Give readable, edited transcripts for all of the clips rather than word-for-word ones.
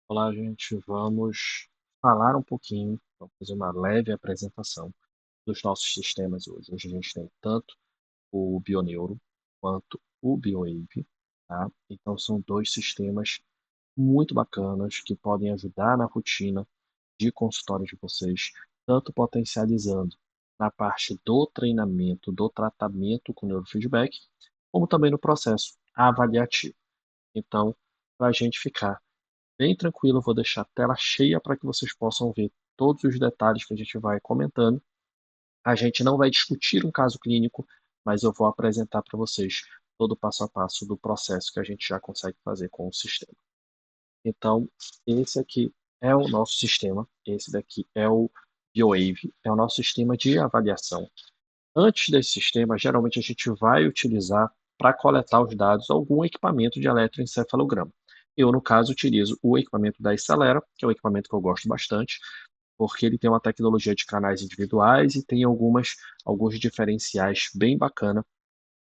Olá, gente. Vamos falar um pouquinho, vamos fazer uma leve apresentação dos nossos sistemas hoje. Hoje a gente tem tanto o Bioneuro quanto o BioWave, tá? Então são dois sistemas muito bacanas que podem ajudar na rotina de consultório de vocês, tanto potencializando na parte do treinamento, do tratamento com neurofeedback, como também no processo avaliativo. Então, para a gente ficar bem tranquilo, eu vou deixar a tela cheia para que vocês possam ver todos os detalhes que a gente vai comentando. A gente não vai discutir um caso clínico, mas eu vou apresentar para vocês todo o passo a passo do processo que a gente já consegue fazer com o sistema. Então, esse aqui é o nosso sistema, esse daqui é o BioWave, é o nosso sistema de avaliação. Antes desse sistema, geralmente a gente vai utilizar para coletar os dados algum equipamento de eletroencefalograma. Eu, no caso, utilizo o equipamento da Excelera, que é um equipamento que eu gosto bastante, porque ele tem uma tecnologia de canais individuais e tem alguns diferenciais bem bacana.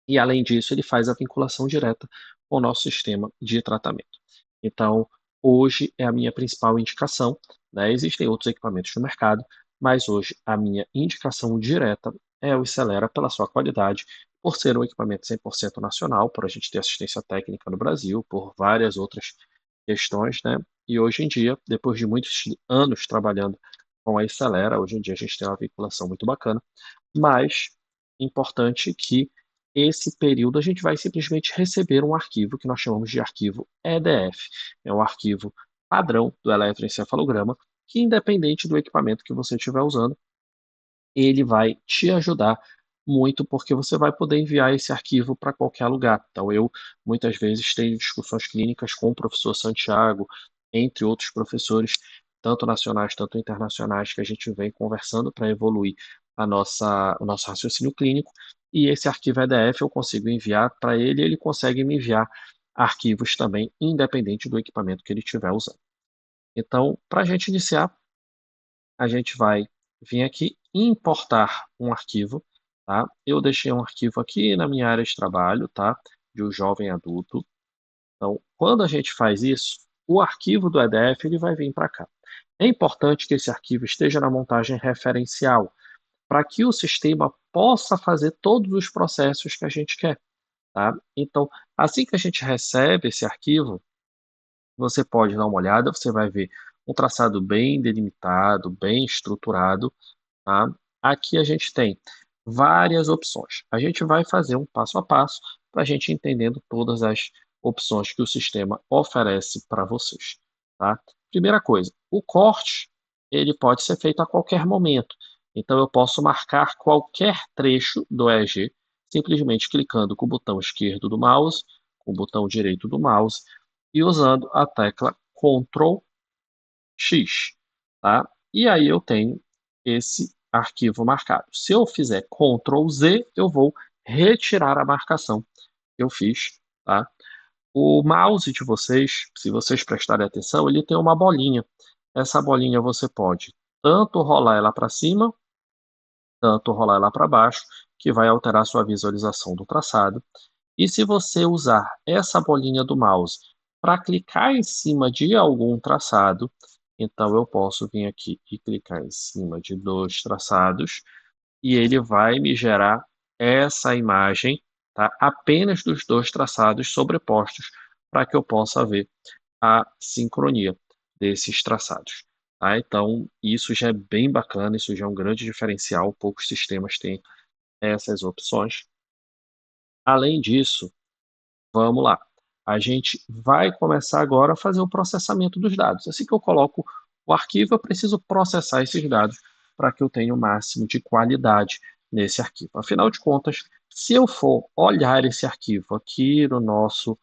E, além disso, ele faz a vinculação direta com o nosso sistema de tratamento. Então, hoje é a minha principal indicação, né? Existem outros equipamentos no mercado, mas hoje a minha indicação direta é o Celera pela sua qualidade, por ser um equipamento 100% nacional, por a gente ter assistência técnica no Brasil, por várias outras questões, né? E hoje em dia, depois de muitos anos trabalhando com a Celera, hoje em dia a gente tem uma vinculação muito bacana, mas importante que esse período a gente vai simplesmente receber um arquivo que nós chamamos de arquivo EDF. É um arquivo padrão do eletroencefalograma que, independente do equipamento que você estiver usando, ele vai te ajudar muito porque você vai poder enviar esse arquivo para qualquer lugar. Então, eu muitas vezes tenho discussões clínicas com o professor Santiago, entre outros professores, tanto nacionais, tanto internacionais, que a gente vem conversando para evoluir o nosso raciocínio clínico. E esse arquivo EDF eu consigo enviar para ele, e ele consegue me enviar arquivos também, independente do equipamento que ele estiver usando. Então, para a gente iniciar, a gente vai vir aqui e importar um arquivo, tá? Eu deixei um arquivo aqui na minha área de trabalho, tá? De um jovem adulto. Então, quando a gente faz isso, o arquivo do EDF ele vai vir para cá. É importante que esse arquivo esteja na montagem referencial, para que o sistema possa fazer todos os processos que a gente quer, tá? Então, assim que a gente recebe esse arquivo, você pode dar uma olhada, você vai ver um traçado bem delimitado, bem estruturado, tá? Aqui a gente tem várias opções. A gente vai fazer um passo a passo para a gente entendendo todas as opções que o sistema oferece para vocês, tá? Primeira coisa, o corte ele pode ser feito a qualquer momento. Então eu posso marcar qualquer trecho do EEG simplesmente clicando com o botão esquerdo do mouse, com o botão direito do mouse e usando a tecla Ctrl X, tá? E aí eu tenho esse arquivo marcado. Se eu fizer Ctrl Z, eu vou retirar a marcação que eu fiz, tá? O mouse de vocês, se vocês prestarem atenção, ele tem uma bolinha. Essa bolinha você pode tanto rolar ela para cima, tanto rolar ela para baixo, que vai alterar a sua visualização do traçado. E se você usar essa bolinha do mouse para clicar em cima de algum traçado, então eu posso vir aqui e clicar em cima de dois traçados e ele vai me gerar essa imagem, tá? Apenas dos dois traçados sobrepostos para que eu possa ver a sincronia desses traçados. Tá? Então, isso já é bem bacana, isso já é um grande diferencial, poucos sistemas têm essas opções. Além disso, vamos lá. A gente vai começar agora a fazer o processamento dos dados. Assim que eu coloco o arquivo, eu preciso processar esses dados para que eu tenha o máximo de qualidade nesse arquivo. Afinal de contas, se eu for olhar esse arquivo aqui no nosso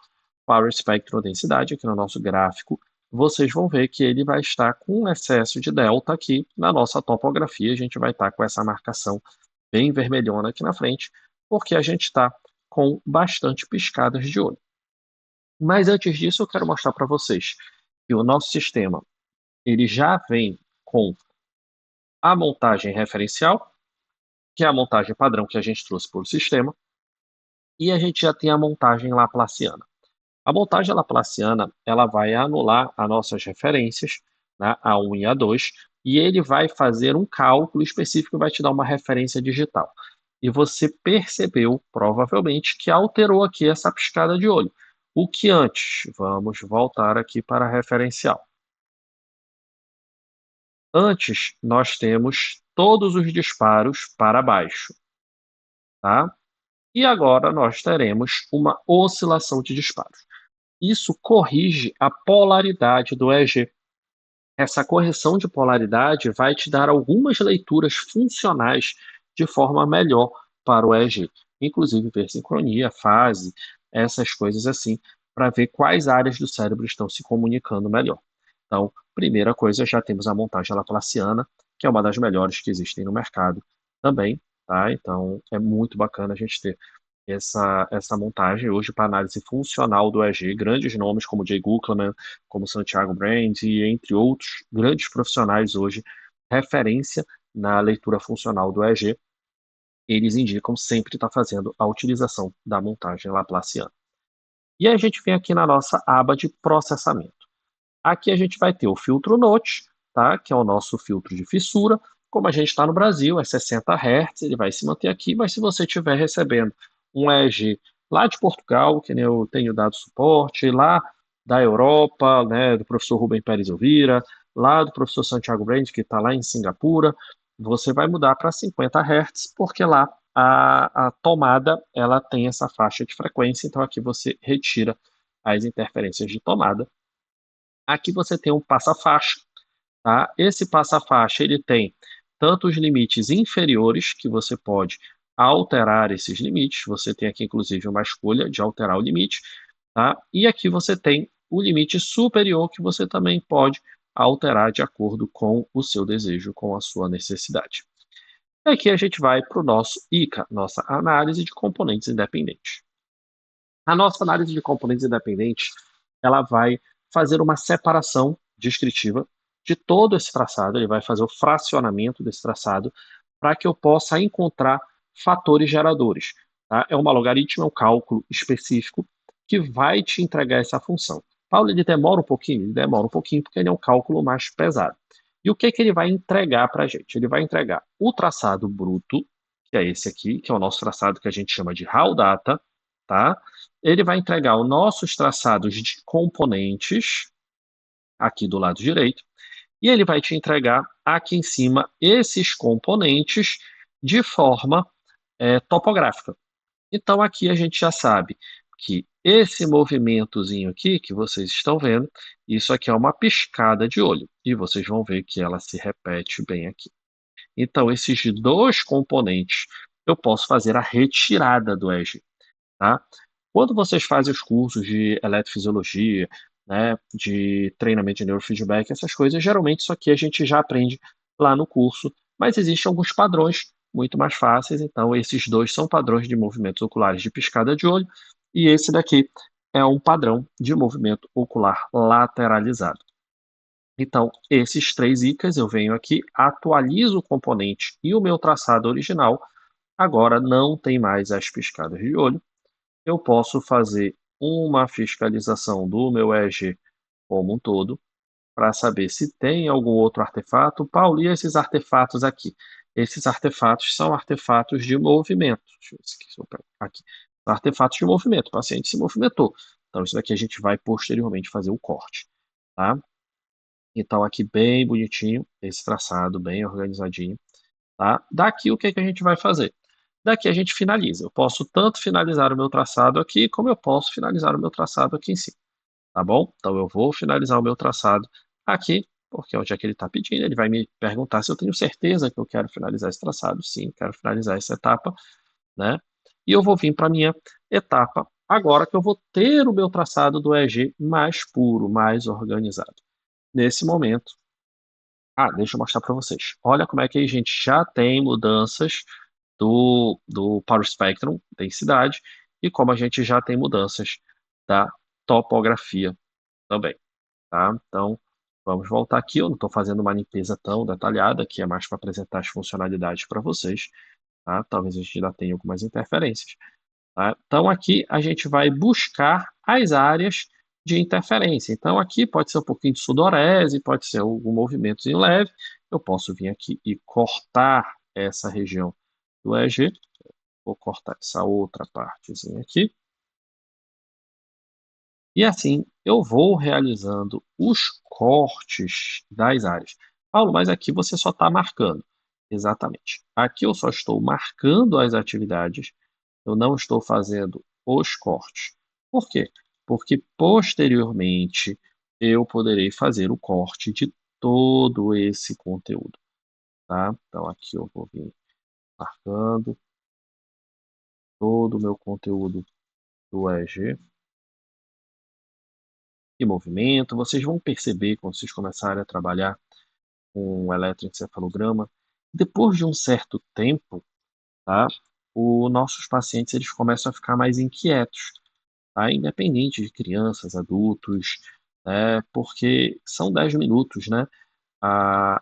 Power Spectrum Densidade, aqui no nosso gráfico, vocês vão ver que ele vai estar com um excesso de delta aqui na nossa topografia. A gente vai estar com essa marcação bem vermelhona aqui na frente, porque a gente está com bastante piscadas de olho. Mas antes disso, eu quero mostrar para vocês que o nosso sistema ele já vem com a montagem referencial, que é a montagem padrão que a gente trouxe para o sistema, e a gente já tem a montagem laplaciana. A montagem laplaciana, ela vai anular as nossas referências, né, A1 e A2, e ele vai fazer um cálculo específico e vai te dar uma referência digital. E você percebeu, provavelmente, que alterou aqui essa piscada de olho. O que antes? Vamos voltar aqui para a referencial. Antes, nós temos todos os disparos para baixo, tá? E agora nós teremos uma oscilação de disparos. Isso corrige a polaridade do EG. Essa correção de polaridade vai te dar algumas leituras funcionais de forma melhor para o EG, inclusive ver sincronia, fase, essas coisas assim, para ver quais áreas do cérebro estão se comunicando melhor. Então, primeira coisa, já temos a montagem laplaciana, que é uma das melhores que existem no mercado também, tá? Então, é muito bacana a gente ter essa montagem hoje para análise funcional do EG, grandes nomes como Jay Guttleman, como Santiago Brand e entre outros grandes profissionais hoje, referência na leitura funcional do EG, eles indicam sempre estar fazendo a utilização da montagem laplaciana. E aí a gente vem aqui na nossa aba de processamento. Aqui a gente vai ter o filtro Note, tá? Que é o nosso filtro de fissura. Como a gente está no Brasil, é 60 Hz, ele vai se manter aqui, mas se você estiver recebendo um EG lá de Portugal, que nem eu tenho dado suporte, lá da Europa, né, do professor Rubem Pérez Elvira, lá do professor Santiago Brand, que está lá em Singapura, você vai mudar para 50 Hz, porque lá a tomada ela tem essa faixa de frequência, então aqui você retira as interferências de tomada. Aqui você tem um passa-faixa, tá? Esse passa-faixa ele tem tanto os limites inferiores, que você pode alterar esses limites, você tem aqui inclusive uma escolha de alterar o limite, tá? E aqui você tem o limite superior, que você também pode alterar de acordo com o seu desejo, com a sua necessidade. E aqui a gente vai para o nosso ICA, nossa análise de componentes independentes. A nossa análise de componentes independentes, ela vai fazer uma separação descritiva de todo esse traçado, ele vai fazer o fracionamento desse traçado para que eu possa encontrar fatores geradores. Tá? É uma logaritmo, é um cálculo específico que vai te entregar essa função. Paulo, ele demora um pouquinho? Ele demora um pouquinho porque ele é um cálculo mais pesado. E o que, que ele vai entregar para a gente? Ele vai entregar o traçado bruto, que é esse aqui, que é o nosso traçado que a gente chama de raw data, tá? Ele vai entregar os nossos traçados de componentes, aqui do lado direito, e ele vai te entregar aqui em cima esses componentes de forma topográfica. Então aqui a gente já sabe que esse movimentozinho aqui que vocês estão vendo, isso aqui é uma piscada de olho, e vocês vão ver que ela se repete bem aqui. Então esses dois componentes eu posso fazer a retirada do EG, tá? Quando vocês fazem os cursos de eletrofisiologia, né, de treinamento de neurofeedback, essas coisas, geralmente isso aqui a gente já aprende lá no curso, mas existem alguns padrões muito mais fáceis, então esses dois são padrões de movimentos oculares de piscada de olho, e esse daqui é um padrão de movimento ocular lateralizado. Então, esses três ICAs, eu venho aqui, atualizo o componente e o meu traçado original, agora não tem mais as piscadas de olho, eu posso fazer uma fiscalização do meu EG como um todo, para saber se tem algum outro artefato. Paulo, e esses artefatos aqui? Esses artefatos são artefatos de movimento. Deixa eu ver aqui. São artefatos de movimento. O paciente se movimentou. Então, isso daqui a gente vai posteriormente fazer o corte. Tá? Então, aqui bem bonitinho, esse traçado, bem organizadinho. Tá? Daqui, o que, que a gente vai fazer? Daqui a gente finaliza. Eu posso tanto finalizar o meu traçado aqui, como eu posso finalizar o meu traçado aqui em cima, tá bom? Então eu vou finalizar o meu traçado aqui, porque é onde é que ele está pedindo, ele vai me perguntar se eu tenho certeza que eu quero finalizar esse traçado. Sim, quero finalizar essa etapa, né? E eu vou vir para a minha etapa agora que eu vou ter o meu traçado do EG mais puro, mais organizado. Nesse momento, deixa eu mostrar para vocês. Olha como é que a gente já tem mudanças do Power Spectrum, densidade, e como a gente já tem mudanças da topografia também, tá? Então, vamos voltar aqui. Eu não estou fazendo uma limpeza tão detalhada, que é mais para apresentar as funcionalidades para vocês, tá? Talvez a gente ainda tenha algumas interferências. Tá? Então, aqui a gente vai buscar as áreas de interferência. Então, aqui pode ser um pouquinho de sudorese, pode ser algum movimentozinho leve. Eu posso vir aqui e cortar essa região do EG. Vou cortar essa outra partezinha aqui. E assim eu vou realizando os cortes das áreas. Paulo, mas aqui você só está marcando. Exatamente. Aqui eu só estou marcando as atividades, eu não estou fazendo os cortes. Por quê? Porque posteriormente eu poderei fazer o corte de todo esse conteúdo, tá? Então aqui eu vou vir marcando todo o meu conteúdo do EG e movimento. Vocês vão perceber quando vocês começarem a trabalhar com o eletroencefalograma, depois de um certo tempo, tá? Os nossos pacientes eles começam a ficar mais inquietos, tá? Independente de crianças, adultos, porque são 10 minutos, né? A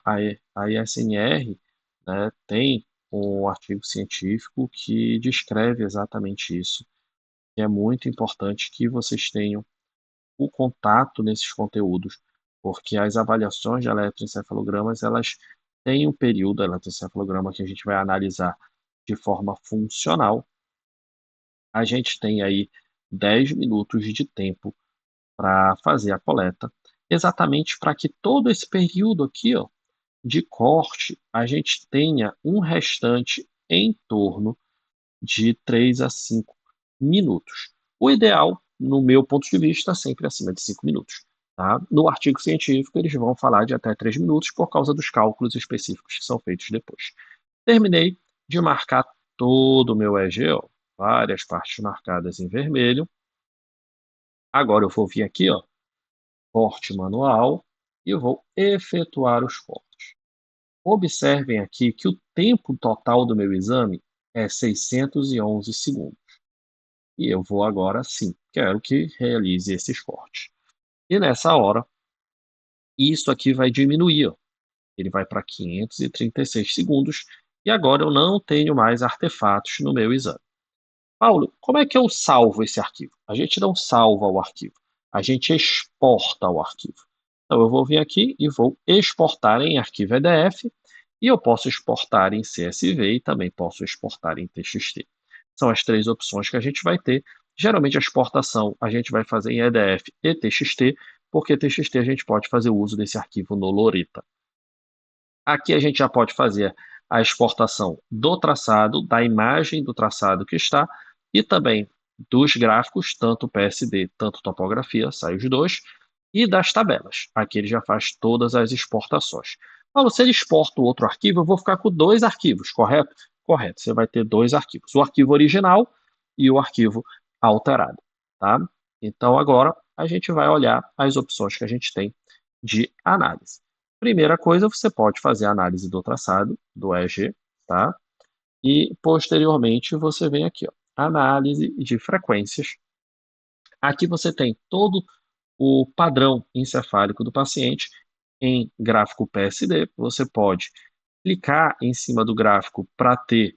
ISNR, né, tem um artigo científico que descreve exatamente isso, que é muito importante que vocês tenham o contato nesses conteúdos, porque as avaliações de eletroencefalogramas, elas têm um período eletroencefalograma que a gente vai analisar de forma funcional. A gente tem aí 10 minutos de tempo para fazer a coleta, exatamente para que todo esse período aqui, ó, de corte, a gente tenha um restante em torno de 3 a 5 minutos. O ideal, no meu ponto de vista, é sempre acima de 5 minutos. Tá? No artigo científico, eles vão falar de até 3 minutos por causa dos cálculos específicos que são feitos depois. Terminei de marcar todo o meu EG, ó, várias partes marcadas em vermelho. Agora eu vou vir aqui, ó, corte manual, e eu vou efetuar os cortes. Observem aqui que o tempo total do meu exame é 611 segundos. E eu vou agora sim, quero que realize esses cortes. E nessa hora, isso aqui vai diminuir, ó. Ele vai para 536 segundos e agora eu não tenho mais artefatos no meu exame. Paulo, como é que eu salvo esse arquivo? A gente não salva o arquivo, a gente exporta o arquivo. Então eu vou vir aqui e vou exportar em arquivo EDF e eu posso exportar em CSV e também posso exportar em TXT. São as três opções que a gente vai ter. Geralmente a exportação a gente vai fazer em EDF e TXT, porque TXT a gente pode fazer uso desse arquivo no Loreta. Aqui a gente já pode fazer a exportação do traçado, da imagem do traçado que está, e também dos gráficos, tanto PSD, tanto topografia, sai os dois, e das tabelas. Aqui ele já faz todas as exportações. Paulo, se ele exporta o outro arquivo, eu vou ficar com dois arquivos, correto? Correto, você vai ter dois arquivos, o arquivo original e o arquivo alterado, tá? Então agora a gente vai olhar as opções que a gente tem de análise. Primeira coisa, você pode fazer a análise do traçado, do EG, tá? E posteriormente você vem aqui, ó, análise de frequências. Aqui você tem todo o padrão encefálico do paciente em gráfico PSD. Você pode clicar em cima do gráfico para ter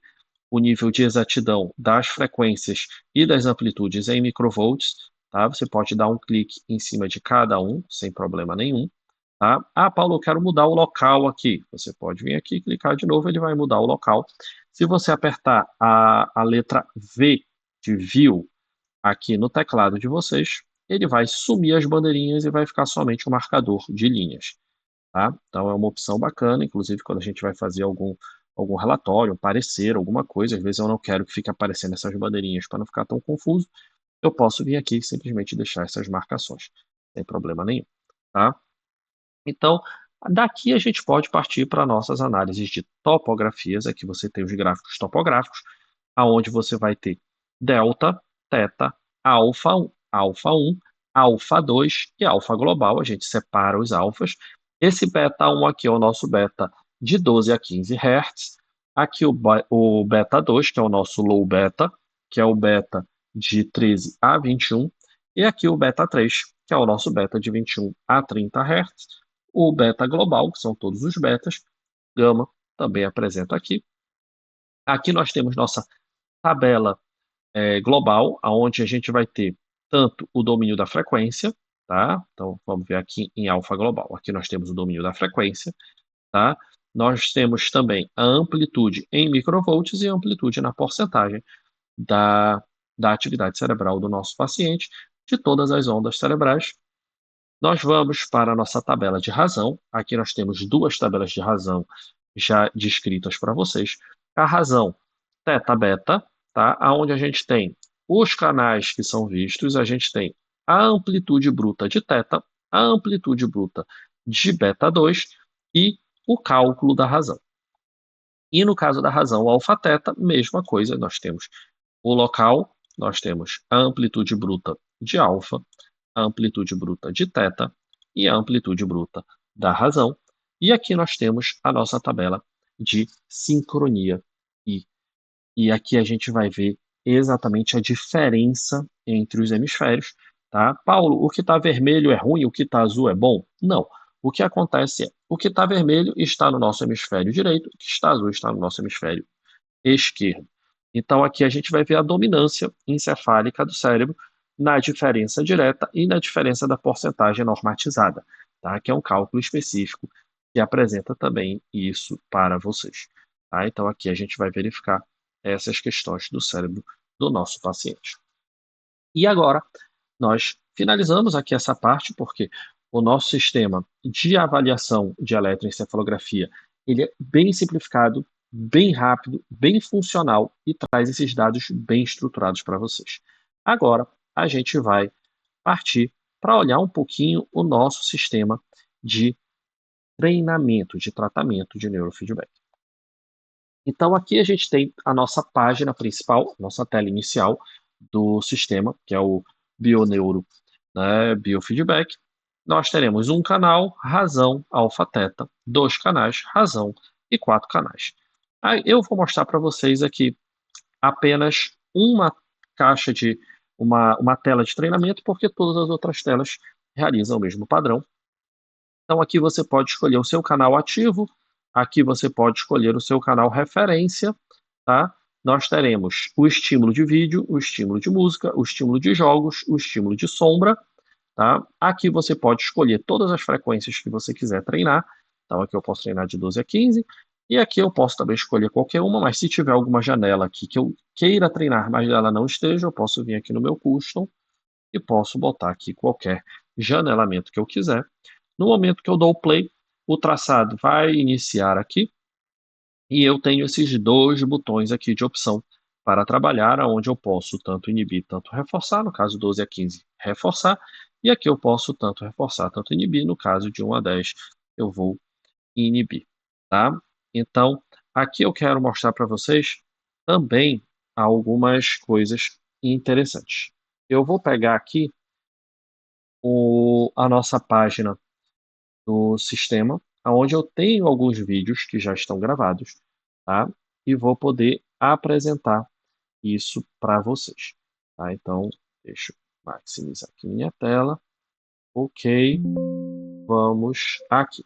o nível de exatidão das frequências e das amplitudes em microvolts, tá? Você pode dar um clique em cima de cada um, sem problema nenhum. Tá? Ah, Paulo, eu quero mudar o local aqui. Você pode vir aqui, clicar de novo, ele vai mudar o local. Se você apertar a letra V de View aqui no teclado de vocês, ele vai sumir as bandeirinhas e vai ficar somente o marcador de linhas. Tá? Então é uma opção bacana, inclusive quando a gente vai fazer algum relatório, um parecer, alguma coisa, às vezes eu não quero que fique aparecendo essas bandeirinhas para não ficar tão confuso, eu posso vir aqui e simplesmente deixar essas marcações, sem problema nenhum. Tá? Então, daqui a gente pode partir para nossas análises de topografias. Aqui você tem os gráficos topográficos, aonde você vai ter delta, teta, alfa 1, alfa 1, alfa 2 e alfa global. A gente separa os alfas. Esse beta 1 aqui é o nosso beta de 12 a 15 Hz. Aqui o beta 2, que é o nosso low beta, que é o beta de 13 a 21. E aqui o beta 3, que é o nosso beta de 21 a 30 Hz. O beta global, que são todos os betas, gama, também apresento aqui. Aqui nós temos nossa tabela global, onde a gente vai ter tanto o domínio da frequência, tá? Então, vamos ver aqui em alfa global. Aqui nós temos o domínio da frequência, tá? Nós temos também a amplitude em microvolts e a amplitude na porcentagem da, da atividade cerebral do nosso paciente, de todas as ondas cerebrais. Nós vamos para a nossa tabela de razão. Aqui nós temos duas tabelas de razão já descritas para vocês. A razão teta beta, tá? Onde a gente tem os canais que são vistos, a gente tem a amplitude bruta de teta, a amplitude bruta de beta 2 e o cálculo da razão. E no caso da razão alfa teta, mesma coisa, nós temos o local, nós temos a amplitude bruta de alfa, a amplitude bruta de teta e a amplitude bruta da razão. E aqui nós temos a nossa tabela de sincronia. E aqui a gente vai ver exatamente a diferença entre os hemisférios, tá? Paulo, o que está vermelho é ruim, o que está azul é bom? Não. O que acontece é, o que está vermelho está no nosso hemisfério direito, o que está azul está no nosso hemisfério esquerdo. Então, aqui a gente vai ver a dominância encefálica do cérebro na diferença direta e na diferença da porcentagem normatizada, tá? Que é um cálculo específico que apresenta também isso para vocês. Tá? Então, aqui a gente vai verificar essas questões do cérebro do nosso paciente. E agora, nós finalizamos aqui essa parte, porque o nosso sistema de avaliação de eletroencefalografia ele é bem simplificado, bem rápido, bem funcional e traz esses dados bem estruturados para vocês. Agora, a gente vai partir para olhar um pouquinho o nosso sistema de treinamento, de tratamento de neurofeedback. Então, aqui a gente tem a nossa página principal, nossa tela inicial do sistema, que é o Bioneuro, né, Biofeedback. Nós teremos um canal, razão, alfa, teta, dois canais, razão e quatro canais. Aí eu vou mostrar para vocês aqui apenas uma caixa de uma tela de treinamento, porque todas as outras telas realizam o mesmo padrão. Então aqui você pode escolher o seu canal ativo, aqui você pode escolher o seu canal referência, tá? Nós teremos o estímulo de vídeo, o estímulo de música, o estímulo de jogos, o estímulo de sombra, tá? Aqui você pode escolher todas as frequências que você quiser treinar. Então aqui eu posso treinar de 12 a 15, e aqui eu posso também escolher qualquer uma, mas se tiver alguma janela aqui que eu queira treinar, mas ela não esteja, eu posso vir aqui no meu custom e posso botar aqui qualquer janelamento que eu quiser. No momento que eu dou o play, o traçado vai iniciar aqui e eu tenho esses dois botões aqui de opção para trabalhar, onde eu posso tanto inibir, tanto reforçar, no caso 12 a 15, reforçar, e aqui eu posso tanto reforçar, tanto inibir, no caso de 1 a 10, eu vou inibir, tá? Então, aqui eu quero mostrar para vocês também algumas coisas interessantes. Eu vou pegar aqui a nossa página do sistema, onde eu tenho alguns vídeos que já estão gravados, tá? E vou poder apresentar isso para vocês, tá? Então, deixa eu maximizar aqui minha tela. Ok, vamos aqui.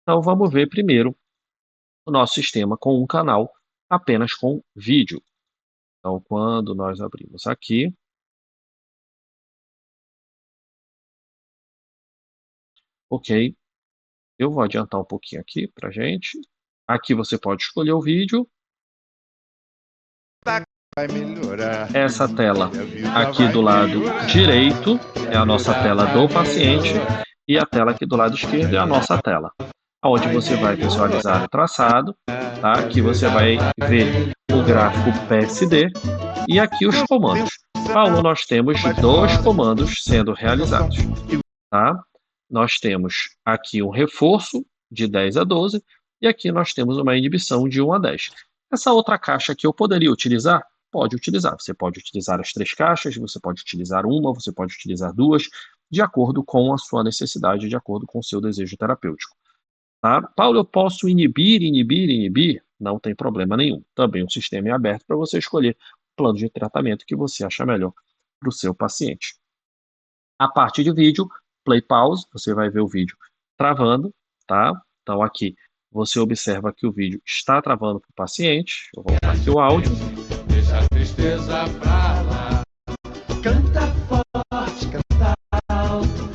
Então, vamos ver primeiro o nosso sistema com um canal apenas com vídeo. Então, quando nós abrimos aqui, ok, eu vou adiantar um pouquinho aqui para gente. Aqui você pode escolher o vídeo. Essa tela aqui do lado direito é a nossa tela do paciente e a tela aqui do lado esquerdo é a nossa tela, onde você vai visualizar o traçado, tá? Aqui você vai ver o gráfico PSD e aqui os comandos. Paulo, nós temos dois comandos sendo realizados, tá? Nós temos aqui um reforço de 10 a 12 e aqui nós temos uma inibição de 1 a 10. Essa outra caixa aqui eu poderia utilizar? Pode utilizar. Você pode utilizar as três caixas, você pode utilizar uma, você pode utilizar duas, de acordo com a sua necessidade, de acordo com o seu desejo terapêutico. Tá? Paulo, eu posso inibir? Não tem problema nenhum. Também o sistema é aberto para você escolher o plano de tratamento que você acha melhor para o seu paciente. A parte de vídeo, play pause, você vai ver o vídeo travando, tá? Então aqui você observa que o vídeo está travando para o paciente. Eu vou voltar aqui o áudio. tristeza pra lá. Canta forte, canta alto,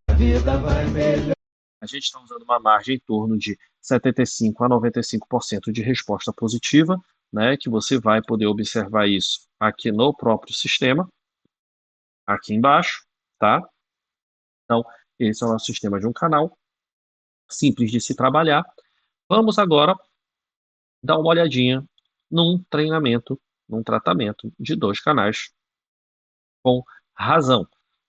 a vida vai melhor. A gente está usando uma margem em torno de 75 a 95% de resposta positiva, né, que você vai poder observar isso aqui no próprio sistema, aqui embaixo, tá? Então, esse é o nosso sistema de um canal, simples de se trabalhar. Vamos agora dar uma olhadinha num treinamento, num tratamento de 2 canais com razão.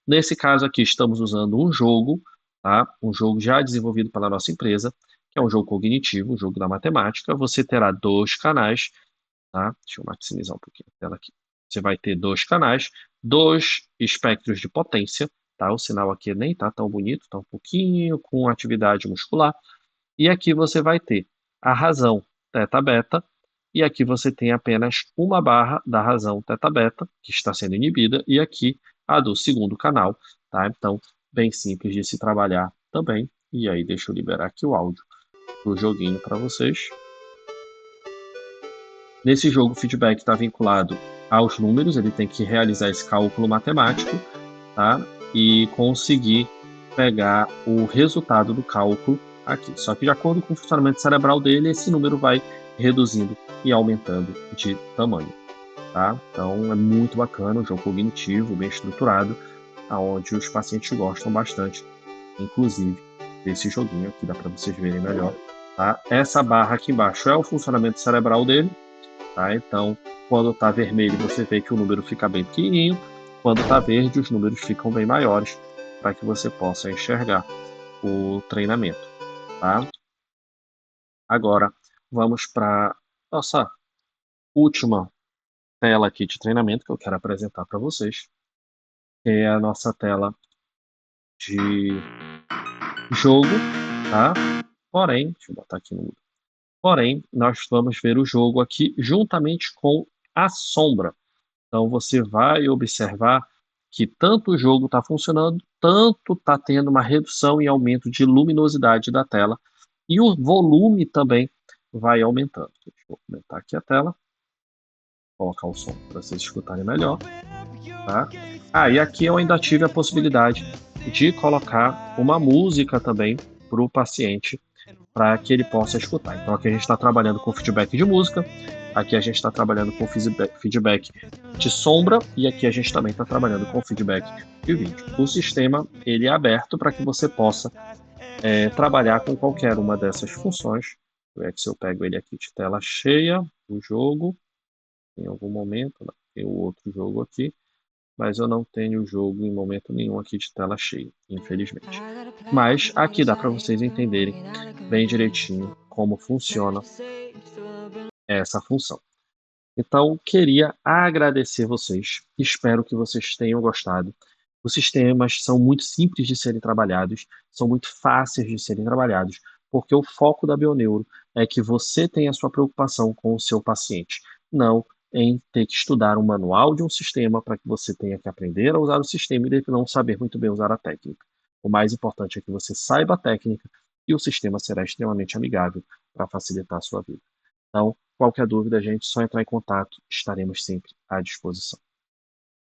Nesse caso aqui, estamos usando um jogo, tá? Um jogo já desenvolvido pela nossa empresa, que é um jogo cognitivo, um jogo da matemática. Você terá 2 canais, tá? Deixa eu maximizar um pouquinho a tela aqui. Você vai ter 2 canais, 2 espectros de potência, tá? O sinal aqui nem tá tão bonito, tá um pouquinho com atividade muscular. E aqui você vai ter a razão θ-beta, e aqui você tem apenas uma barra da razão θ-beta, que está sendo inibida, e aqui a do segundo canal, tá? Então, bem simples de se trabalhar também. E aí, deixa eu liberar aqui o áudio do joguinho para vocês. Nesse jogo, o feedback está vinculado aos números, ele tem que realizar esse cálculo matemático, tá? E conseguir pegar o resultado do cálculo aqui. Só que de acordo com o funcionamento cerebral dele, esse número vai reduzindo e aumentando de tamanho, tá? Então é muito bacana, um jogo cognitivo, bem estruturado, aonde os pacientes gostam bastante, inclusive desse joguinho aqui, dá para vocês verem melhor, tá? Essa barra aqui embaixo é o funcionamento cerebral dele, tá? Então, quando está vermelho, você vê que o número fica bem pequenininho, quando está verde, os números ficam bem maiores, para que você possa enxergar o treinamento, tá? Agora, vamos para nossa última tela aqui de treinamento que eu quero apresentar para vocês, que é a nossa tela de jogo, tá? Porém, deixa eu botar aqui no mudo. Porém, nós vamos ver o jogo aqui juntamente com a sombra. Então, você vai observar que tanto o jogo está funcionando, tanto está tendo uma redução e aumento de luminosidade da tela, e o volume também vai aumentando. Deixa eu aumentar aqui a tela, colocar o som para vocês escutarem melhor. Tá? E aqui eu ainda tive a possibilidade de colocar uma música também para o paciente, para que ele possa escutar. Então aqui a gente está trabalhando com feedback de música, aqui a gente está trabalhando com feedback de sombra e aqui a gente também está trabalhando com feedback de vídeo. O sistema ele é aberto para que você possa trabalhar com qualquer uma dessas funções. Deixa eu ver se eu pego ele aqui de tela cheia, o jogo, em algum momento, não, tem o outro jogo aqui, mas eu não tenho o jogo em momento nenhum aqui de tela cheia, infelizmente. Mas aqui dá para vocês entenderem bem direitinho como funciona essa função. Então, queria agradecer vocês, espero que vocês tenham gostado. Os sistemas são muito simples de serem trabalhados, são muito fáceis de serem trabalhados, porque o foco da Bioneuro é que você tenha a sua preocupação com o seu paciente, não em ter que estudar um manual de um sistema para que você tenha que aprender a usar o sistema e não saber muito bem usar a técnica. O mais importante é que você saiba a técnica e o sistema será extremamente amigável para facilitar a sua vida. Então, qualquer dúvida, gente, só entrar em contato, estaremos sempre à disposição.